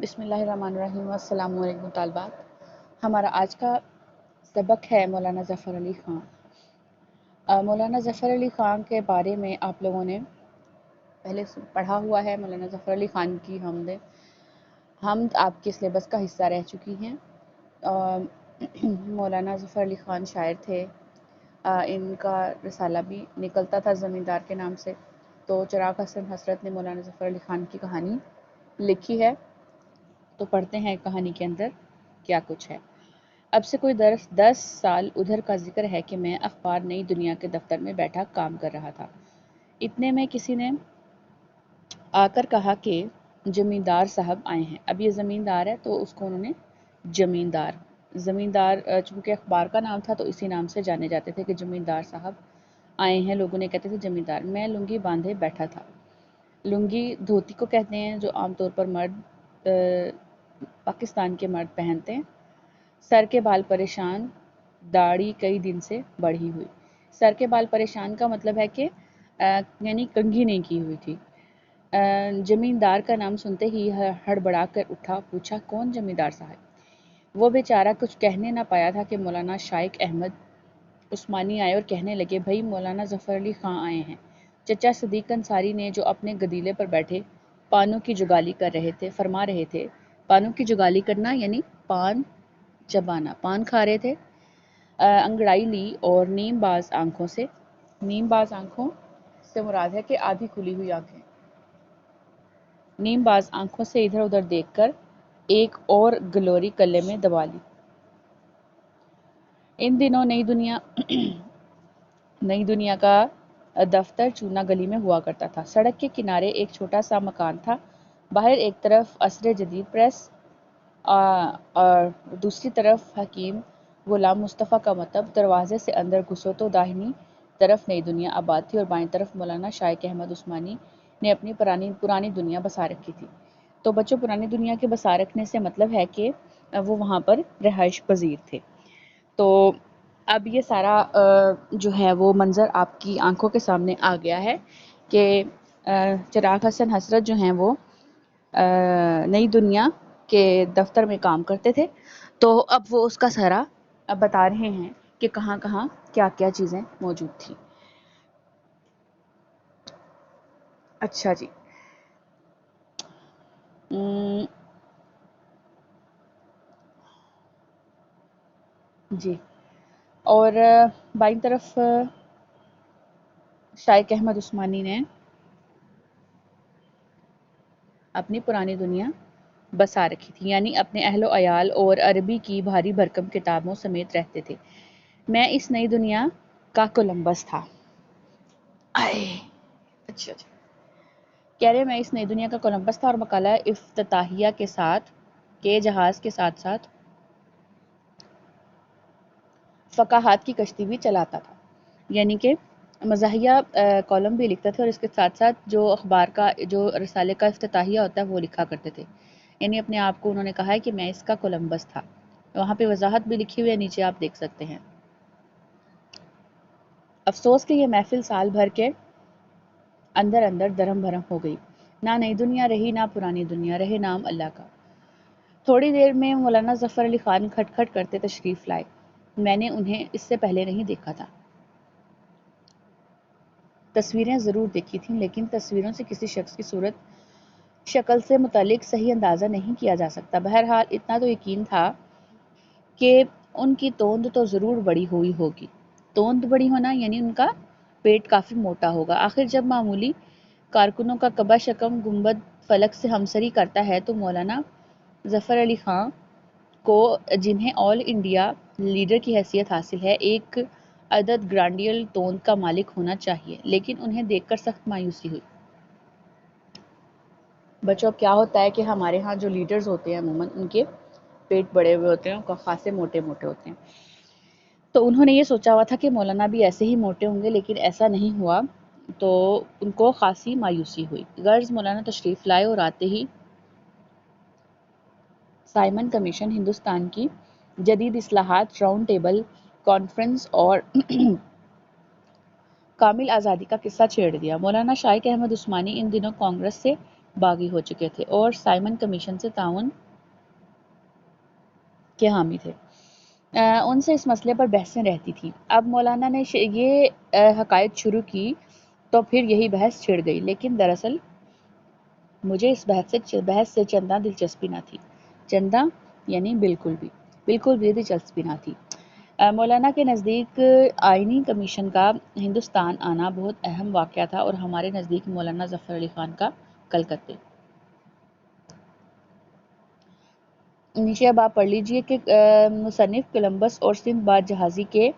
بسم اللہ الرحمن الرحیم، السلام علیکم طالبات۔ ہمارا آج کا سبق ہے مولانا ظفر علی خان۔ مولانا ظفر علی خان کے بارے میں آپ لوگوں نے پہلے پڑھا ہوا ہے۔ مولانا ظفر علی خان کی حمد آپ کے سلیبس کا حصہ رہ چکی ہیں۔ مولانا ظفر علی خان شاعر تھے۔ ان کا رسالہ بھی نکلتا تھا زمیندار کے نام سے۔ تو چراغ حسن حسرت نے مولانا ظفر علی خان کی کہانی لکھی ہے، تو پڑھتے ہیں کہانی کے اندر کیا کچھ ہے۔ اب سے کوئی 10 سال ادھر کا ذکر ہے کہ میں اخبار نئی دنیا کے دفتر میں بیٹھا کام کر رہا تھا۔ اتنے میں کسی نے آ کر کہا کہ زمیندار صاحب آئے ہیں۔ اب یہ زمیندار ہے تو اس کو انہوں نے زمیندار چونکہ اخبار کا نام تھا تو اسی نام سے جانے جاتے تھے کہ زمیندار صاحب آئے ہیں، لوگوں نے کہتے تھے زمیندار۔ میں لنگی باندھے بیٹھا تھا۔ لنگی دھوتی کو کہتے ہیں جو عام طور پر مرد پاکستان کے مرد پہنتے ہیں۔ سر کے بال پریشان، داڑھی کئی دن سے بڑھی ہوئی۔ سر کے بال پریشان کا مطلب ہے کہ یعنی کنگھی نہیں کی ہوئی تھی۔ زمیندار کا نام سنتے ہی ہڑبڑا کر اٹھا، پوچھا کون زمیندار صاحب؟ وہ بیچارہ کچھ کہنے نہ پایا تھا کہ مولانا شائق احمد عثمانی آئے اور کہنے لگے، بھائی مولانا ظفر علی خان آئے ہیں۔ چچا صدیق انصاری نے جو اپنے گدیلے پر بیٹھے پانوں کی جگالی کر رہے تھے فرما رہے تھے، پانوں کی جگالی کرنا یعنی پان چبانا، پان کھا رہے تھے، انگڑائی لی اور نیم باز آنکھوں سے مراد ہے کہ آدھی کھلی ہوئی آنکھیں، نیم باز آنکھوں سے ادھر ادھر دیکھ کر ایک اور گلوری کلے میں دبا لی۔ ان دنوں نئی دنیا کا دفتر چونا گلی میں ہوا کرتا تھا۔ سڑک کے کنارے ایک چھوٹا سا مکان تھا۔ باہر ایک طرف عصر جدید پریس اور دوسری طرف حکیم غلام مصطفیٰ کا مکتب۔ دروازے سے اندر گھسو تو داہنی طرف نئی دنیا آباد تھی اور بائیں طرف مولانا شائق احمد عثمانی نے اپنی پرانی دنیا بسا رکھی تھی۔ تو بچوں، پرانی دنیا کے بسا رکھنے سے مطلب ہے کہ وہ وہاں پر رہائش پذیر تھے۔ تو اب یہ سارا جو ہے وہ منظر آپ کی آنکھوں کے سامنے آ گیا ہے کہ چراغ حسن حسرت جو ہیں وہ نئی دنیا کے دفتر میں کام کرتے تھے، تو اب وہ اس کا سارا اب بتا رہے ہیں کہ کہاں کہاں کیا کیا چیزیں موجود تھیں۔ اچھا جی اور بائیں طرف شائق احمد عثمانی نے اپنی پرانی دنیا بسا رکھی تھی، یعنی اپنے اہل و عیال اور عربی کی بھاری بھرکم کتابوں سمیت رہتے تھے۔ میں اس نئی دنیا کا کولمبس تھا۔ اچھا کہہ رہے میں اس نئی دنیا کا کولمبس تھا اور مقالہ افتتاحیہ کے جہاز کے ساتھ ساتھ فقاہات کی کشتی بھی چلاتا تھا، یعنی کہ مزاحیہ کالم بھی لکھتا تھا اور اس کے ساتھ ساتھ جو اخبار کا جو رسالے کا افتتاحیہ ہوتا ہے وہ لکھا کرتے تھے۔ یعنی اپنے آپ کو انہوں نے کہا ہے کہ میں اس کا کولمبس تھا۔ وہاں پہ وضاحت بھی لکھی ہوئی ہے، نیچے آپ دیکھ سکتے ہیں۔ افسوس کہ یہ محفل سال بھر کے اندر درہم بھرم ہو گئی۔ نہ نئی دنیا رہی، نہ پرانی دنیا، رہے نام اللہ کا۔ تھوڑی دیر میں مولانا ظفر علی خان کھٹ کھٹ کرتے تشریف لائے۔ میں نے انہیں اس سے پہلے نہیں دیکھا تھا۔ تصویریں ضرور دیکھی تھیں، لیکن تصویروں سے کسی شخص کی شکل سے متعلق صحیح اندازہ نہیں کیا جا سکتا۔ بہرحال اتنا تو یقین تھا کہ ان کی توند تو ضرور بڑی ہوئی ہوگی۔ توند بڑی ہونا یعنی ان کا پیٹ کافی موٹا ہوگا۔ آخر جب معمولی کارکنوں کا کبا شکم گنبد فلک سے ہمسری کرتا ہے تو مولانا ظفر علی خان کو، جنہیں آل انڈیا لیڈر کی حیثیت حاصل ہے، ایک عدد گرانڈیل توند کا مالک ہونا چاہیے۔ لیکن انہیں دیکھ کر سخت مایوسی ہوئی۔ بچوں، اب کیا ہوتا ہے کہ ہمارے ہاں جو لیڈرز ہوتے ہیں عموماً ان کے پیٹ بڑے ہوئے ہوتے ہیں، خاصے موٹے ہوتے ہیں، تو انہوں نے یہ سوچا ہوا تھا کہ مولانا بھی ایسے ہی موٹے ہوں گے، لیکن ایسا نہیں ہوا، تو ان کو خاصی مایوسی ہوئی۔ غرض مولانا تشریف لائے اور آتے ہی سائمن کمیشن، ہندوستان کی جدید اصلاحات، راؤنڈ ٹیبل کانفرنس اور کامل آزادی کا قصہ چھیڑ دیا۔ مولانا شائق احمد عثمانی ان دنوں کانگریس سے باغی ہو چکے تھے اور سائمن کمیشن سے تعاون کے حامی تھے۔ ان سے اس مسئلے پر بحثیں رہتی تھیں۔ اب مولانا نے یہ حقائق شروع کی تو پھر یہی بحث چھڑ گئی، لیکن دراصل مجھے اس بحث سے چندہ دلچسپی نہ تھی۔ چندہ یعنی بالکل بھی دلچسپی نہ تھی۔ مولانا کے نزدیک آئینی کمیشن کا ہندوستان آنا بہت اہم واقعہ تھا اور ہمارے نزدیک مولانا ظفر علی خان کا کلکتے۔ نیچے اب آپ پڑھ لیجئے کہ مصنف کولمبس اور سندھ باد جہازی کے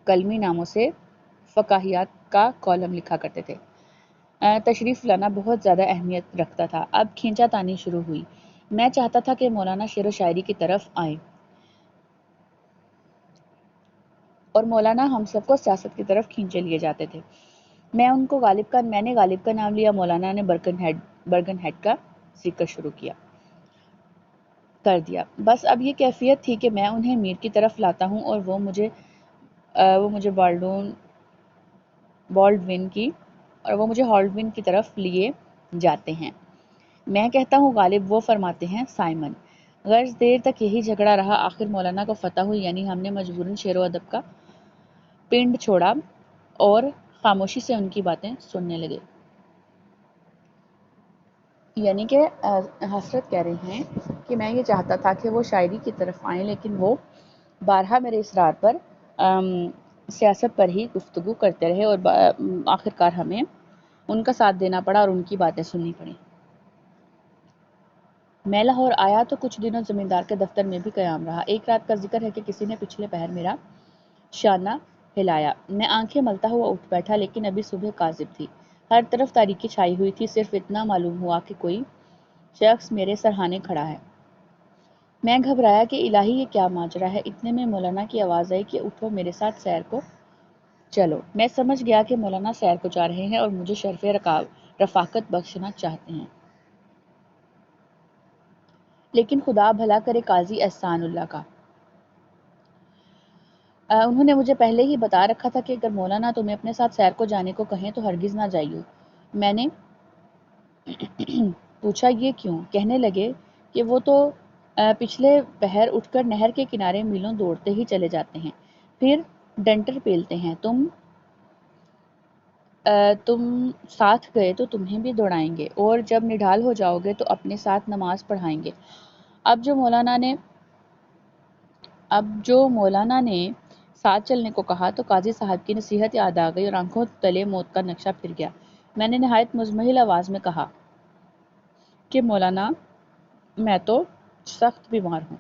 کلمی ناموں سے فقاہیات کا کالم لکھا کرتے تھے۔ تشریف لانا بہت زیادہ اہمیت رکھتا تھا۔ اب کھینچا تانی شروع ہوئی۔ میں چاہتا تھا کہ مولانا شعر و شاعری کی طرف آئیں اور مولانا ہم سب کو سیاست کی طرف کھینچے لیے جاتے تھے۔ میں نے غالب کا نام لیا، مولانا نے برگن ہیڈ کا ذکر شروع کر دیا۔ بس اب یہ کیفیت تھی کہ میں انہیں میر کی طرف لاتا ہوں اور وہ مجھے ہالڈون کی طرف لیے جاتے ہیں۔ میں کہتا ہوں غالب، وہ فرماتے ہیں سائمن۔ غرض دیر تک یہی جھگڑا رہا، آخر مولانا کو فتح ہوئی، یعنی ہم نے مجبوراً شعر و ادب کا پنڈ چھوڑا اور خاموشی سے ان کی باتیں سننے لگے۔ یعنی کہ حسرت کہہ رہے ہیں کہ میں یہ چاہتا تھا کہ وہ شاعری کی طرف آئیں، لیکن وہ بارہا میرے اصرار پر سیاست پر ہی گفتگو کرتے رہے اور آخرکار ہمیں ان کا ساتھ دینا پڑا اور ان کی باتیں سننی پڑیں۔ میں لاہور آیا تو کچھ دنوں زمیندار کے دفتر میں بھی قیام رہا۔ ایک رات کا ذکر ہے کہ کسی نے پچھلے پہر میرا شانہ ہلایا۔ میں آنکھیں ملتا ہوا اٹھ بیٹھا، لیکن ابھی صبح کاذب تھی۔ ہر طرف تاریکی چھائی ہوئی تھی، صرف اتنا معلوم ہوا کہ کوئی شخص میرے سرہانے کھڑا ہے۔ میں گھبرایا کہ الہی یہ کیا ماجرا ہے۔ اتنے میں مولانا کی آواز آئی کہ اٹھو، میرے ساتھ سیر کو چلو۔ میں سمجھ گیا کہ مولانا سیر کو جا رہے ہیں اور مجھے شرف رفاقت بخشنا چاہتے ہیں۔ لیکن خدا بھلا کرے قاضی احسان اللہ کا۔ انہوں نے مجھے پہلے ہی بتا رکھا تھا کہ اگر مولانا تمہیں اپنے ساتھ سیر کو جانے کو کہیں تو ہرگز نہ جائیو۔ میں نے پوچھا یہ کیوں؟ کہنے لگے کہ وہ تو پچھلے پہر اٹھ کر نہر کے کنارے میلوں دوڑتے ہی چلے جاتے ہیں، پھر ڈنٹر پیلتے ہیں۔ تم ساتھ گئے تو تمہیں بھی دوڑائیں گے اور جب نڈھال ہو جاؤ گے تو اپنے ساتھ نماز پڑھائیں گے۔ اب جو مولانا نے ساتھ چلنے کو کہا تو قاضی صاحب کی نصیحت یاد آ گئی اور آنکھوں تلے موت کا نقشہ پھر گیا۔ میں نے نہایت مزمحل آواز میں کہا کہ مولانا، میں تو سخت بیمار ہوں۔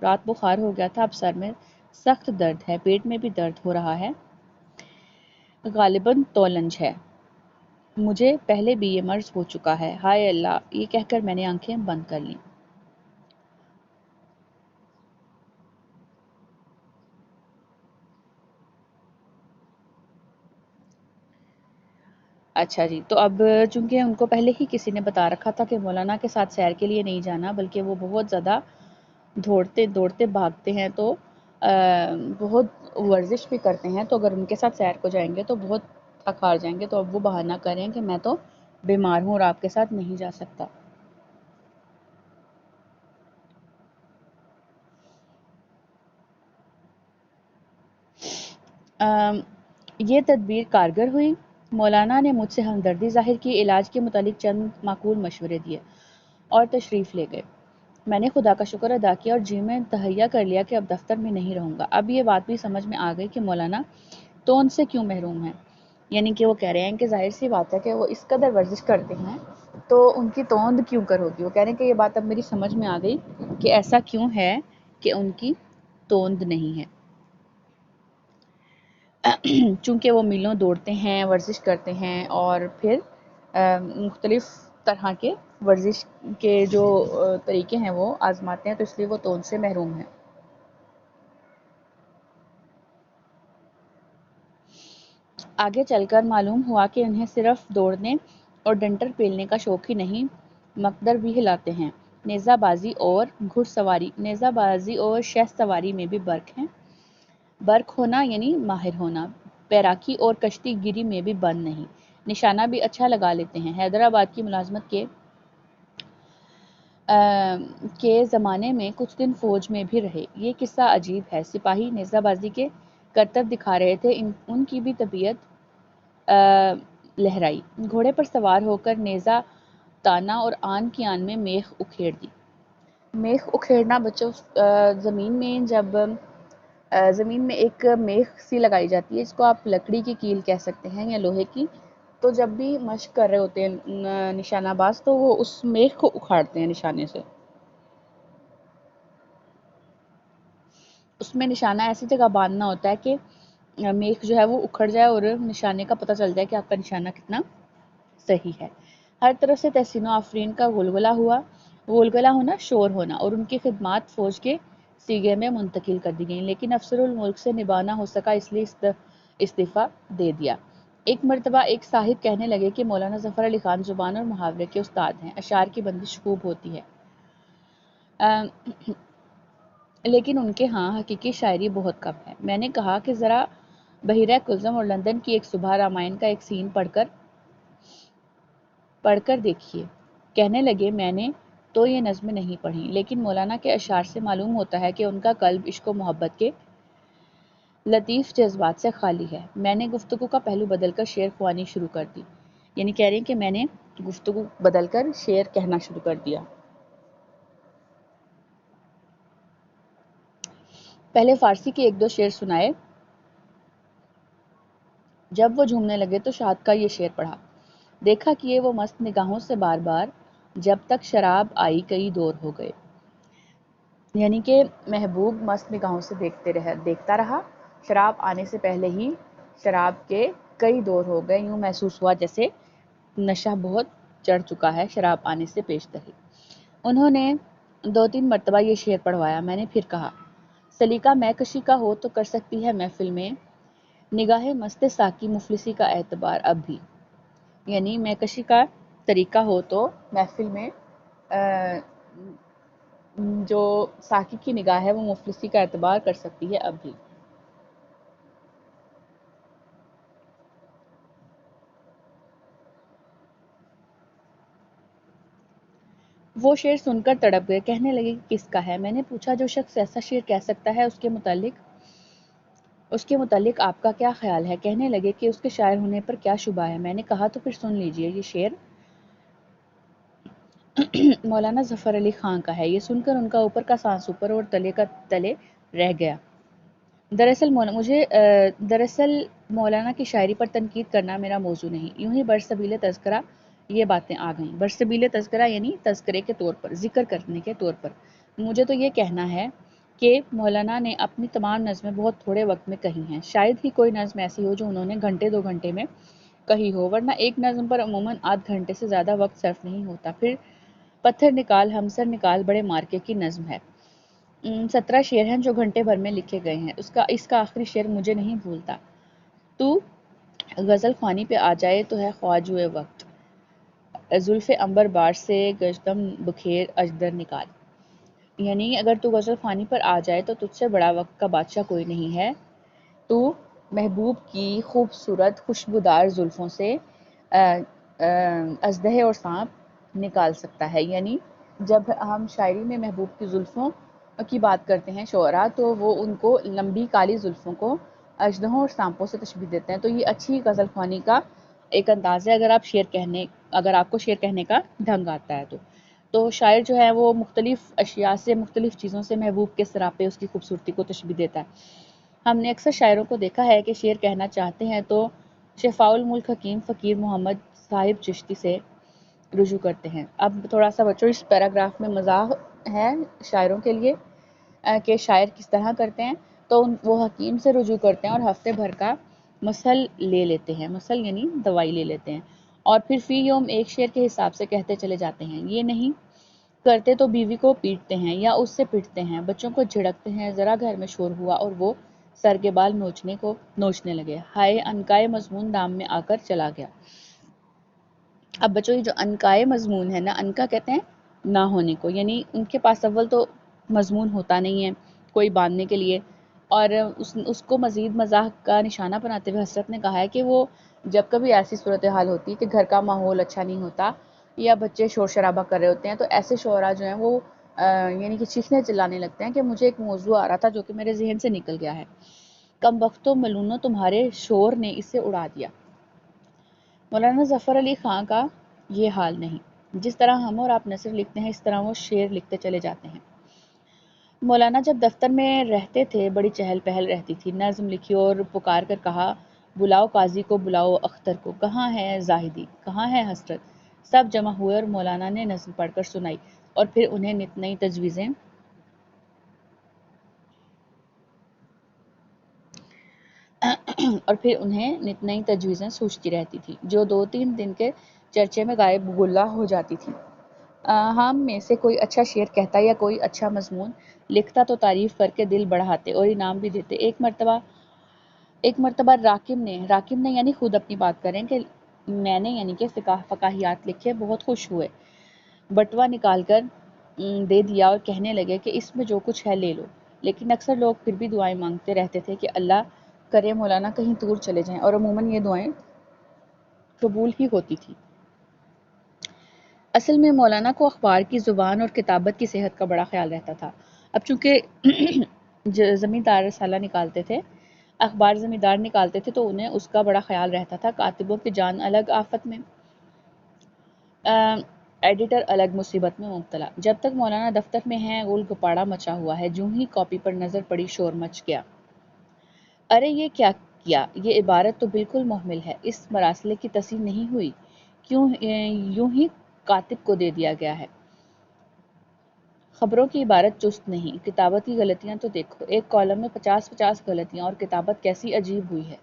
رات بخار ہو گیا تھا، اب سر میں سخت درد ہے، پیٹ میں بھی درد ہو رہا ہے، غالباً تولنج ہے۔ مجھے پہلے بھی یہ مرض ہو چکا ہے۔ ہائے اللہ! یہ کہہ کر میں نے آنکھیں بند کر لیں۔ اچھا جی، تو اب چونکہ ان کو پہلے ہی کسی نے بتا رکھا تھا کہ مولانا کے ساتھ سیر کے لیے نہیں جانا، بلکہ وہ بہت زیادہ دوڑتے بھاگتے ہیں، تو بہت ورزش بھی کرتے ہیں، تو اگر ان کے ساتھ سیر کو جائیں گے تو بہت تھک ہار جائیں گے، تو اب وہ بہانہ کریں کہ میں تو بیمار ہوں اور آپ کے ساتھ نہیں جا سکتا۔ یہ تدبیر کارگر ہوئی۔ مولانا نے مجھ سے ہمدردی ظاہر کی، علاج کے متعلق چند معقول مشورے دیے اور تشریف لے گئے۔ میں نے خدا کا شکر ادا کیا اور جی میں تہیہ کر لیا کہ اب دفتر میں نہیں رہوں گا۔ اب یہ بات بھی سمجھ میں آ گئی کہ مولانا توند سے کیوں محروم ہیں، یعنی کہ وہ کہہ رہے ہیں کہ ظاہر سی بات ہے کہ وہ اس قدر ورزش کرتے ہیں تو ان کی توند کیوں کر ہوگی۔ وہ کہہ رہے ہیں کہ یہ بات اب میری سمجھ میں آ گئی کہ ایسا کیوں ہے کہ ان کی توند نہیں ہے، چونکہ وہ میلوں دوڑتے ہیں، ورزش کرتے ہیں اور پھر مختلف طرح کے ورزش کے جو طریقے ہیں وہ آزماتے ہیں، تو اس لیے وہ توند سے محروم ہیں۔ آگے چل کر معلوم ہوا کہ انہیں صرف دوڑنے اور ڈنٹر پیلنے کا شوق ہی نہیں، مقدر بھی ہلاتے ہیں۔ نیزہ بازی اور شہ سواری میں بھی برق ہیں۔ برق ہونا یعنی ماہر ہونا، پیراکی اور کشتی گیری میں بھی بند نہیں۔ نشانہ بھی اچھا لگا لیتے ہیں۔ حیدرآباد کی ملازمت کے زمانے میں کچھ دن فوج میں بھی رہے۔ یہ قصہ عجیب ہے۔ سپاہی نیزہ بازی کے کرتب دکھا رہے تھے، ان کی بھی طبیعت لہرائی۔ گھوڑے پر سوار ہو کر نیزہ تانا اور آن کی آن میں میخ اکھیڑ دی۔ میخ اکھیڑنا بچوں، زمین میں ایک میخ سی لگائی جاتی ہے، جس کو آپ لکڑی کی کیل کہہ سکتے ہیں یا لوہے کی۔ تو جب بھی مشق کر رہے ہوتے ہیں نشانہ باز، تو وہ اس میخ کو اکھاڑتے ہیں نشانے سے۔ اس میں نشانہ ایسی جگہ باندھنا ہوتا ہے کہ میخ جو ہے وہ اکھڑ جائے اور نشانے کا پتہ چل جائے کہ آپ کا نشانہ کتنا صحیح ہے۔ ہر طرف سے تحسین و آفرین کا غلغلہ ہونا، شور ہونا، اور ان کی خدمات فوج کے سیغے میں منتقل کر دی گئیں، لیکن افسر الملک سے نبھا نہ ہو سکا، اس لیے استعفیٰ دے دیا۔ ایک مرتبہ ایک صاحب کہنے لگے کہ مولانا ظفر علی خان زبان اور محاورے کے استاد ہیں، اشعار کی بندش خوب ہوتی ہے، لیکن ان کے ہاں حقیقی شاعری بہت کم ہے۔ میں نے کہا کہ ذرا بحیرہ کلزم اور لندن کی ایک صبح رامائن کا ایک سین پڑھ کر دیکھیے۔ کہنے لگے میں نے تو یہ نظمیں نہیں پڑھیں، لیکن مولانا کے اشعار سے معلوم ہوتا ہے کہ ان کا قلب عشق و محبت کے لطیف جذبات سے خالی ہے۔ میں نے گفتگو کا پہلو بدل کر شعر خوانی شروع کر دی۔ یعنی کہہ رہے ہیں کہ میں نے گفتگو بدل کر شعر کہنا شروع کر دیا۔ پہلے فارسی کے ایک دو شعر سنائے، جب وہ جھومنے لگے تو شاد کا یہ شعر پڑھا۔ دیکھا کیے وہ مست نگاہوں سے بار بار، جب تک شراب آئی کئی دور ہو گئے۔ یعنی کہ محبوب مست نگاہوں سے دیکھتا رہا، شراب آنے سے پہلے ہی شراب کے کئی دور ہو گئے، یوں محسوس ہوا جیسے نشہ بہت چڑھ چکا ہے شراب آنے سے پیشتر ہی۔ انہوں نے 2-3 مرتبہ یہ شعر پڑھوایا۔ میں نے پھر کہا، سلیقہ مے کشی کا ہو تو کر سکتی ہے محفل میں نگاہ مست ساقی مفلسی کا اعتبار اب بھی۔ یعنی مے کشی کا طریقہ ہو تو محفل میں جو ساقی کی نگاہ ہے وہ مفلسی کا اعتبار کر سکتی ہے اب بھی۔ وہ شعر سن کر تڑپ گئے، کہنے لگے کہ کس کا ہے؟ میں نے پوچھا، جو شخص ایسا شعر کہہ سکتا ہے اس کے متعلق آپ کا کیا خیال ہے؟ کہنے لگے کہ اس کے شاعر ہونے پر کیا شبہ ہے؟ میں نے کہا تو پھر سن لیجئے، یہ شعر مولانا ظفر علی خان کا ہے۔ یہ سن کر ان کا اوپر کا سانس اوپر اور تلے کا تلے رہ گیا۔ دراصل مولانا کی شاعری پر تنقید کرنا میرا موضوع نہیں، یوں ہی برسبیل تذکرہ یہ باتیں آ گئیں۔ برسبیل تذکرہ یعنی تذکرے کے طور پر، ذکر کرنے کے طور پر۔ مجھے تو یہ کہنا ہے کہ مولانا نے اپنی تمام نظمیں بہت تھوڑے وقت میں کہی ہیں، شاید ہی کوئی نظم ایسی ہو جو انہوں نے گھنٹے 2 گھنٹے میں کہی ہو، ورنہ ایک نظم پر عموماً آدھ گھنٹے سے زیادہ وقت صرف نہیں ہوتا۔ پھر پتھر نکال ہمسر نکال بڑے مارکے کی نظم ہے، 17 شعر ہیں جو گھنٹے بھر میں لکھے گئے ہیں۔ اس کا آخری شعر مجھے نہیں بھولتا، تو غزل خوانی پہ آ جائے تو ہے خواجوئے وقت، زلف عنبر بار سے گشتم بکھیر اجدر نکال۔ یعنی اگر تو غزل خوانی پر آ جائے تو تجھ سے بڑا وقت کا بادشاہ کوئی نہیں ہے، تو محبوب کی خوبصورت خوشبودار زلفوں سے اژدہے اور سانپ نکال سکتا ہے۔ یعنی جب ہم شاعری میں محبوب کی زلفوں کی بات کرتے ہیں شعراء، تو وہ ان کو لمبی کالی زلفوں کو اژدہوں اور سانپوں سے تشبیہ دیتے ہیں۔ تو یہ اچھی غزل خوانی کا ایک انداز ہے، اگر آپ کو شعر کہنے کا ڈھنگ آتا ہے تو شاعر جو ہے وہ مختلف اشیاء سے، مختلف چیزوں سے محبوب کے سراپے اس کی خوبصورتی کو تشبیہ دیتا ہے۔ ہم نے اکثر شاعروں کو دیکھا ہے کہ شعر کہنا چاہتے ہیں تو شفاء الملک حکیم فقیر محمد صاحب چشتی سے رجوع کرتے ہیں۔ اب تھوڑا سا بچوں اس پیراگراف میں مزاح ہے شاعروں کے لیے کہ شاعر کس طرح کرتے ہیں، تو وہ حکیم سے رجوع کرتے ہیں اور ہفتے بھر کا مسل لے لیتے ہیں، مسل یعنی دوائی لے لیتے ہیں، اور پھر فی یوم ایک شعر کے حساب سے کہتے چلے جاتے ہیں۔ یہ نہیں کرتے تو بیوی کو پیٹتے ہیں یا اس سے پٹتے ہیں، بچوں کو جھڑکتے ہیں۔ ذرا گھر میں شور ہوا اور وہ سر کے بال نوچنے لگے، ہائے انکائے مضمون دام میں آ کر چلا گیا۔ اب بچوں یہ جو انکائے مضمون ہے نا، انکا کہتے ہیں نہ ہونے کو، یعنی ان کے پاس اول تو مضمون ہوتا نہیں ہے کوئی باندھنے کے لیے، اور اس کو مزید مزاح کا نشانہ بناتے ہوئے حضرت نے کہا ہے کہ وہ جب کبھی ایسی صورتحال ہوتی ہے کہ گھر کا ماحول اچھا نہیں ہوتا یا بچے شور شرابہ کر رہے ہوتے ہیں تو ایسے شعراء جو ہیں وہ یعنی کہ چیخنے چلانے لگتے ہیں کہ مجھے ایک موضوع آ رہا تھا جو کہ میرے ذہن سے نکل گیا ہے، کم بختوں ملونوں تمہارے شور نے اسے اڑا دیا۔ مولانا ظفر علی خان کا یہ حال نہیں، جس طرح ہم اور آپ نثر لکھتے ہیں اس طرح وہ شعر لکھتے چلے جاتے ہیں۔ مولانا جب دفتر میں رہتے تھے بڑی چہل پہل رہتی تھی، نظم لکھی اور پکار کر کہا بلاؤ قاضی کو، بلاؤ اختر کو، کہاں ہے زاہدی، کہاں ہے حسرت، سب جمع ہوئے اور مولانا نے نظم پڑھ کر سنائی اور پھر انہیں نت نئی تجویزیں سوچتی رہتی تھی جو 2-3 دن کے چرچے میں غائب غلہ ہو جاتی تھی۔ ہم میں سے کوئی اچھا شعر کہتا یا کوئی اچھا مضمون لکھتا تو تعریف کر کے دل بڑھاتے اور انعام بھی دیتے۔ ایک مرتبہ راکم نے یعنی خود اپنی بات کریں کہ میں نے یعنی کہ فقاہیات لکھے، بہت خوش ہوئے، بٹوا نکال کر دے دیا اور کہنے لگے کہ اس میں جو کچھ ہے لے لو، لیکن اکثر لوگ پھر بھی دعائیں مانگتے رہتے تھے کہ اللہ کرے مولانا کہیں دور چلے جائیں، اور عموماً یہ دعائیں قبول ہی ہوتی تھی۔ اصل میں مولانا کو اخبار کی زبان اور کتابت کی صحت کا بڑا خیال رہتا تھا۔ اب چونکہ زمیندار رسالہ نکالتے تھے، اخبار زمیندار نکالتے تھے تو انہیں اس کا بڑا خیال رہتا تھا۔ کاتبوں کی جان الگ آفت میں، ایڈیٹر الگ مصیبت میں مبتلا۔ جب تک مولانا دفتر میں ہیں غول گپاڑا مچا ہوا ہے، جوں ہی کاپی پر نظر پڑی شور مچ گیا۔ ارے یہ کیا کیا، یہ عبارت تو بالکل مہمل ہے، اس مراسلے کی تصحیح نہیں ہوئی، یوں ہی کاتب کو دے دیا گیا ہے۔ خبروں کی عبارت چست نہیں، کتابت کی غلطیاں تو دیکھو، ایک کالم میں 50 غلطیاں، اور کتابت کیسی عجیب ہوئی ہے،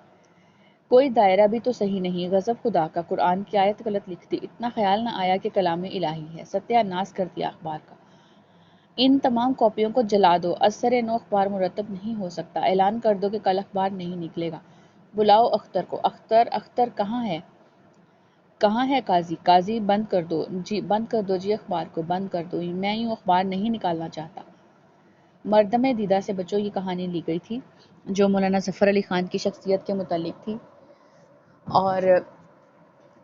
کوئی دائرہ بھی تو صحیح نہیں، غضب خدا کا، قرآن کی آیت غلط لکھ دی، اتنا خیال نہ آیا کہ کلام الہی ہے، ستیہ ناس کر دیا اخبار کا، ان تمام کاپیوں کو جلا دو، از سر نو اخبار مرتب نہیں ہو سکتا، اعلان کر دو کہ کل اخبار نہیں نکلے گا، بلاؤ اختر کو، اختر کہاں ہے، کہاں ہے قاضی، قاضی بند کر دو جی اخبار کو، بند کر دو، میں یوں اخبار نہیں نکالنا چاہتا۔ مردم دیدہ سے بچو یہ کہانی لی گئی تھی جو مولانا ظفر علی خان کی شخصیت کے متعلق تھی، اور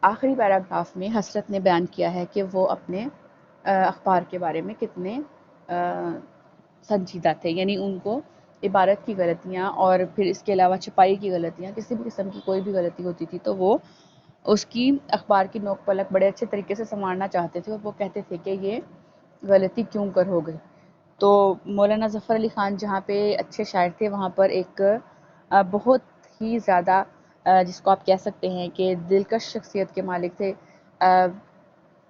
آخری پیراگراف میں حسرت نے بیان کیا ہے کہ وہ اپنے اخبار کے بارے میں کتنے سنجیدہ تھے، یعنی ان کو عبارت کی غلطیاں اور پھر اس کے علاوہ چھپائی کی غلطیاں، کسی بھی قسم کی کوئی بھی غلطی ہوتی تھی تو وہ اس کی اخبار کی نوک پلک بڑے اچھے طریقے سے سنوارنا چاہتے تھے، اور وہ کہتے تھے کہ یہ غلطی کیوں کر ہو گئی۔ تو مولانا ظفر علی خان جہاں پہ اچھے شاعر تھے، وہاں پر ایک بہت ہی زیادہ جس کو آپ کہہ سکتے ہیں کہ دلکش شخصیت کے مالک تھے۔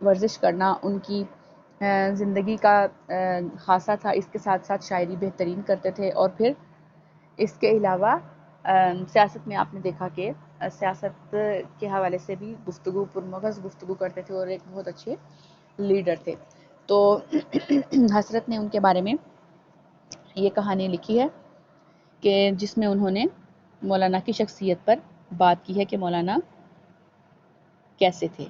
ورزش کرنا ان کی زندگی کا خاصہ تھا، اس کے ساتھ ساتھ شاعری بہترین کرتے تھے، اور پھر اس کے علاوہ سیاست میں آپ نے دیکھا کہ سیاست کے حوالے سے بھی پرمغز گفتگو کرتے تھے اور ایک بہت اچھے لیڈر تھے۔ تو حسرت نے ان کے بارے میں یہ کہانی لکھی ہے کہ جس میں انہوں نے مولانا کی شخصیت پر بات کی ہے کہ مولانا کیسے تھے۔